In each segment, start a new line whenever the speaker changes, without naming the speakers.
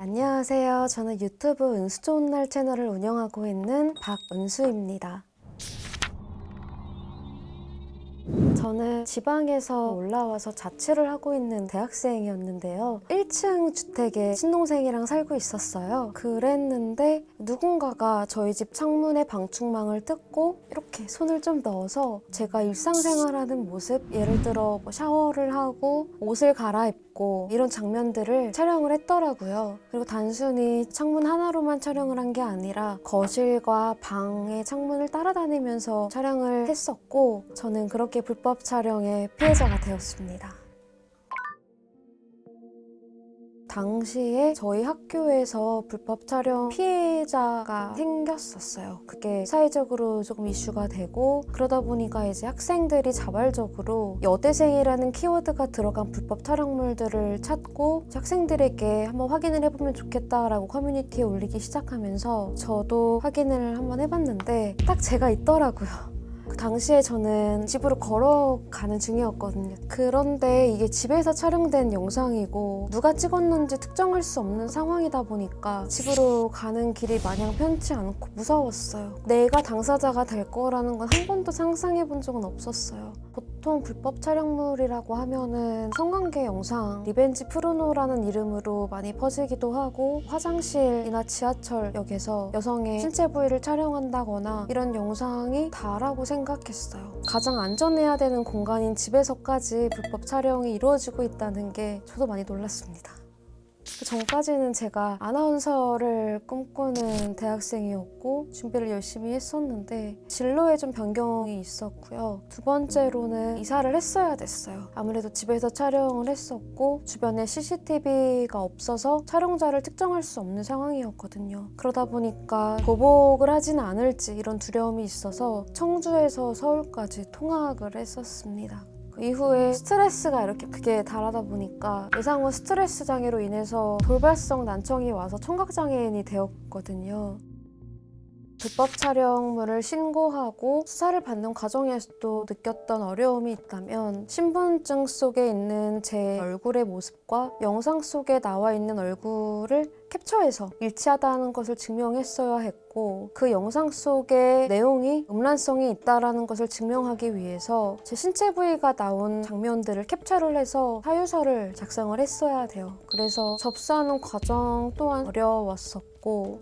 안녕하세요. 저는 유튜브 은수 좋은 날 채널을 운영하고 있는 박은수입니다. 저는 지방에서 올라와서 자취를 하고 있는 대학생이었는데요. 1층 주택에 친동생이랑 살고 있었어요. 그랬는데 누군가가 저희 집 창문에 방충망을 뜯고 이렇게 손을 좀 넣어서 제가 일상생활하는 모습, 예를 들어 뭐 샤워를 하고 옷을 갈아입고 이런 장면들을 촬영을 했더라고요. 그리고 단순히 창문 하나로만 촬영을 한 게 아니라 거실과 방의 창문을 따라다니면서 촬영을 했었고, 저는 그렇게 불법 촬영의 피해자가 되었습니다. 당시에 저희 학교에서 불법 촬영 피해자가 생겼었어요. 그게 사회적으로 조금 이슈가 되고, 그러다 보니까 이제 학생들이 자발적으로 여대생이라는 키워드가 들어간 불법 촬영물들을 찾고 학생들에게 한번 확인을 해보면 좋겠다라고 커뮤니티에 올리기 시작하면서 저도 확인을 한번 해봤는데 딱 제가 있더라고요. 그 당시에 저는 집으로 걸어가는 중이었거든요. 그런데 이게 집에서 촬영된 영상이고 누가 찍었는지 특정할 수 없는 상황이다 보니까 집으로 가는 길이 마냥 편치 않고 무서웠어요. 내가 당사자가 될 거라는 건 한 번도 상상해 본 적은 없었어요. 보통 불법 촬영물이라고 하면은 성관계 영상, 리벤지 프르노라는 이름으로 많이 퍼지기도 하고, 화장실이나 지하철역에서 여성의 신체 부위를 촬영한다거나 이런 영상이 다라고 생각했어요. 가장 안전해야 되는 공간인 집에서까지 불법 촬영이 이루어지고 있다는 게 저도 많이 놀랐습니다. 그 전까지는 제가 아나운서를 꿈꾸는 대학생이었고 준비를 열심히 했었는데 진로에 좀 변경이 있었고요. 두 번째로는 이사를 했어야 됐어요. 아무래도 집에서 촬영을 했었고 주변에 CCTV가 없어서 촬영자를 특정할 수 없는 상황이었거든요. 그러다 보니까 보복을 하지는 않을지 이런 두려움이 있어서 청주에서 서울까지 통학을 했었습니다. 이후에 스트레스가 이렇게 크게 달하다 보니까 예상 후 스트레스 장애로 인해서 돌발성 난청이 와서 청각장애인이 되었거든요. 불법 촬영물을 신고하고 수사를 받는 과정에서도 느꼈던 어려움이 있다면, 신분증 속에 있는 제 얼굴의 모습과 영상 속에 나와 있는 얼굴을 캡처해서 일치하다는 것을 증명했어야 했고, 그 영상 속의 내용이 음란성이 있다는 것을 증명하기 위해서 제 신체 부위가 나온 장면들을 캡처를 해서 사유서를 작성을 했어야 돼요. 그래서 접수하는 과정 또한 어려웠었고,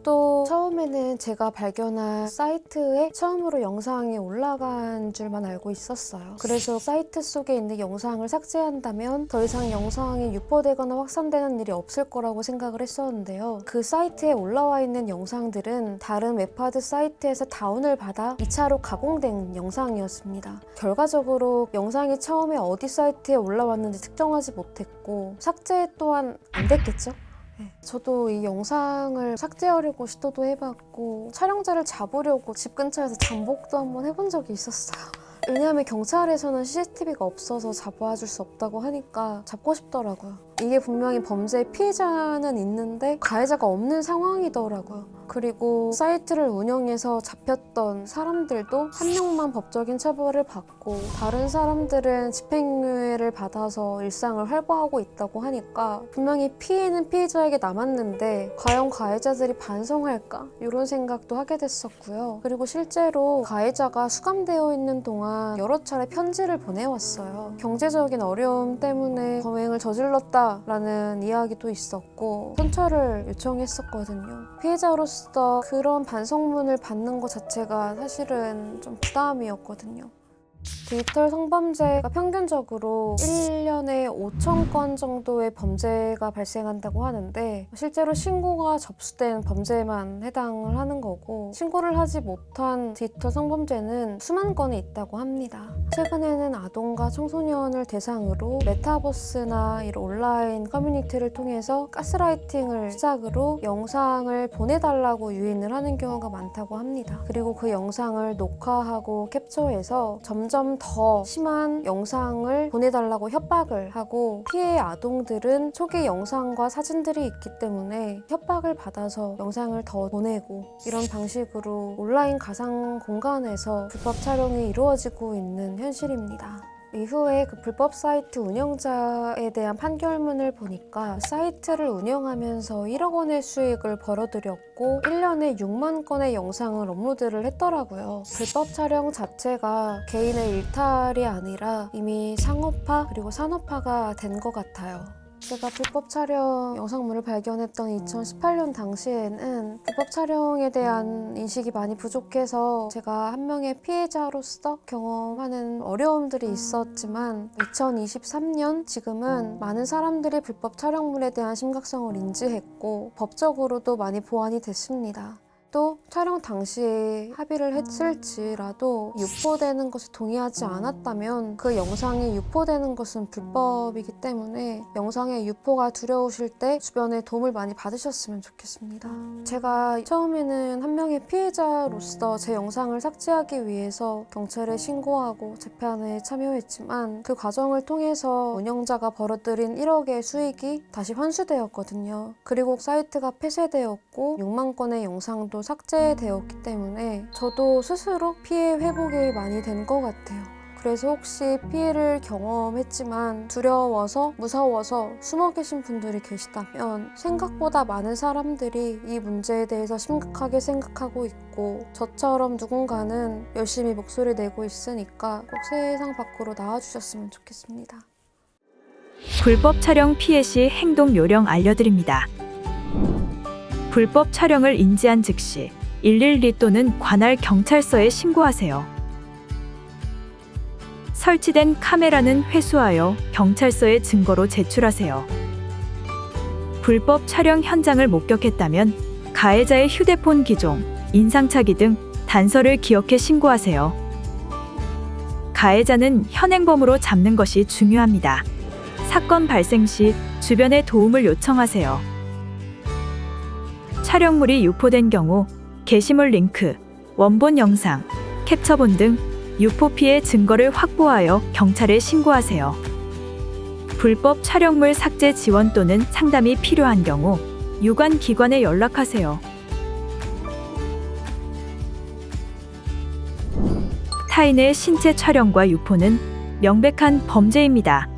또 처음에는 제가 발견한 사이트에 처음으로 영상이 올라간 줄만 알고 있었어요. 그래서 사이트 속에 있는 영상을 삭제한다면 더 이상 영상이 유포되거나 확산되는 일이 없을 거라고 생각을 했었는데요. 그 사이트에 올라와 있는 영상들은 다른 웹하드 사이트에서 다운을 받아 2차로 가공된 영상이었습니다. 결과적으로 영상이 처음에 어디 사이트에 올라왔는지 특정하지 못했고 삭제 또한 안 됐겠죠? 저도 이 영상을 삭제하려고 시도도 해봤고 촬영자를 잡으려고 집 근처에서 잠복도 한번 해본 적이 있었어요. 왜냐하면 경찰에서는 CCTV가 없어서 잡아줄 수 없다고 하니까 잡고 싶더라고요. 이게 분명히 범죄의 피해자는 있는데 가해자가 없는 상황이더라고요. 그리고 사이트를 운영해서 잡혔던 사람들도 한 명만 법적인 처벌을 받고 다른 사람들은 집행유예를 받아서 일상을 활보하고 있다고 하니까 분명히 피해는 피해자에게 남았는데 과연 가해자들이 반성할까? 이런 생각도 하게 됐었고요. 그리고 실제로 가해자가 수감되어 있는 동안 여러 차례 편지를 보내왔어요. 경제적인 어려움 때문에 범행을 저질렀다 라는 이야기도 있었고 선처를 요청했었거든요. 피해자로서 그런 반성문을 받는 것 자체가 사실은 좀 부담이었거든요. 디지털 성범죄가 평균적으로 1년에 5천 건 정도의 범죄가 발생한다고 하는데, 실제로 신고가 접수된 범죄만 해당을 하는 거고 신고를 하지 못한 디지털 성범죄는 수만 건이 있다고 합니다. 최근에는 아동과 청소년을 대상으로 메타버스나 이런 온라인 커뮤니티를 통해서 가스라이팅을 시작으로 영상을 보내달라고 유인을 하는 경우가 많다고 합니다. 그리고 그 영상을 녹화하고 캡처해서 점점 더 심한 영상을 보내달라고 협박을 하고, 피해 아동들은 초기 영상과 사진들이 있기 때문에 협박을 받아서 영상을 더 보내고, 이런 방식으로 온라인 가상 공간에서 불법 촬영이 이루어지고 있는 현실입니다. 이후에 그 불법 사이트 운영자에 대한 판결문을 보니까 사이트를 운영하면서 1억 원의 수익을 벌어들였고 1년에 6만 건의 영상을 업로드를 했더라고요. 불법 촬영 자체가 개인의 일탈이 아니라 이미 상업화 그리고 산업화가 된 것 같아요. 제가 불법 촬영 영상물을 발견했던 2018년 당시에는 불법 촬영에 대한 인식이 많이 부족해서 제가 한 명의 피해자로서 경험하는 어려움들이 있었지만 2023년 지금은 많은 사람들이 불법 촬영물에 대한 심각성을 인지했고 법적으로도 많이 보완이 됐습니다. 또 촬영 당시에 합의를 했을지라도 유포되는 것에 동의하지 않았다면 그 영상이 유포되는 것은 불법이기 때문에 영상의 유포가 두려우실 때 주변에 도움을 많이 받으셨으면 좋겠습니다. 제가 처음에는 한 명의 피해자로서 제 영상을 삭제하기 위해서 경찰에 신고하고 재판에 참여했지만 그 과정을 통해서 운영자가 벌어들인 1억의 수익이 다시 환수되었거든요. 그리고 사이트가 폐쇄되었고 6만 건의 영상도 삭제되었기 때문에 저도 스스로 피해 회복이 많이 된 것 같아요. 그래서 혹시 피해를 경험했지만 두려워서 무서워서 숨어 계신 분들이 계시다면 생각보다 많은 사람들이 이 문제에 대해서 심각하게 생각하고 있고 저처럼 누군가는 열심히 목소리 내고 있으니까 꼭 세상 밖으로 나와주셨으면 좋겠습니다.
불법 촬영 피해 시 행동 요령 알려드립니다. 불법 촬영을 인지한 즉시 112 또는 관할 경찰서에 신고하세요. 설치된 카메라는 회수하여 경찰서에 증거로 제출하세요. 불법 촬영 현장을 목격했다면 가해자의 휴대폰 기종, 인상착의 등 단서를 기억해 신고하세요. 가해자는 현행범으로 잡는 것이 중요합니다. 사건 발생 시 주변에 도움을 요청하세요. 촬영물이 유포된 경우 게시물 링크, 원본 영상, 캡처본 등 유포 피해 증거를 확보하여 경찰에 신고하세요. 불법 촬영물 삭제 지원 또는 상담이 필요한 경우 유관 기관에 연락하세요. 타인의 신체 촬영과 유포는 명백한 범죄입니다.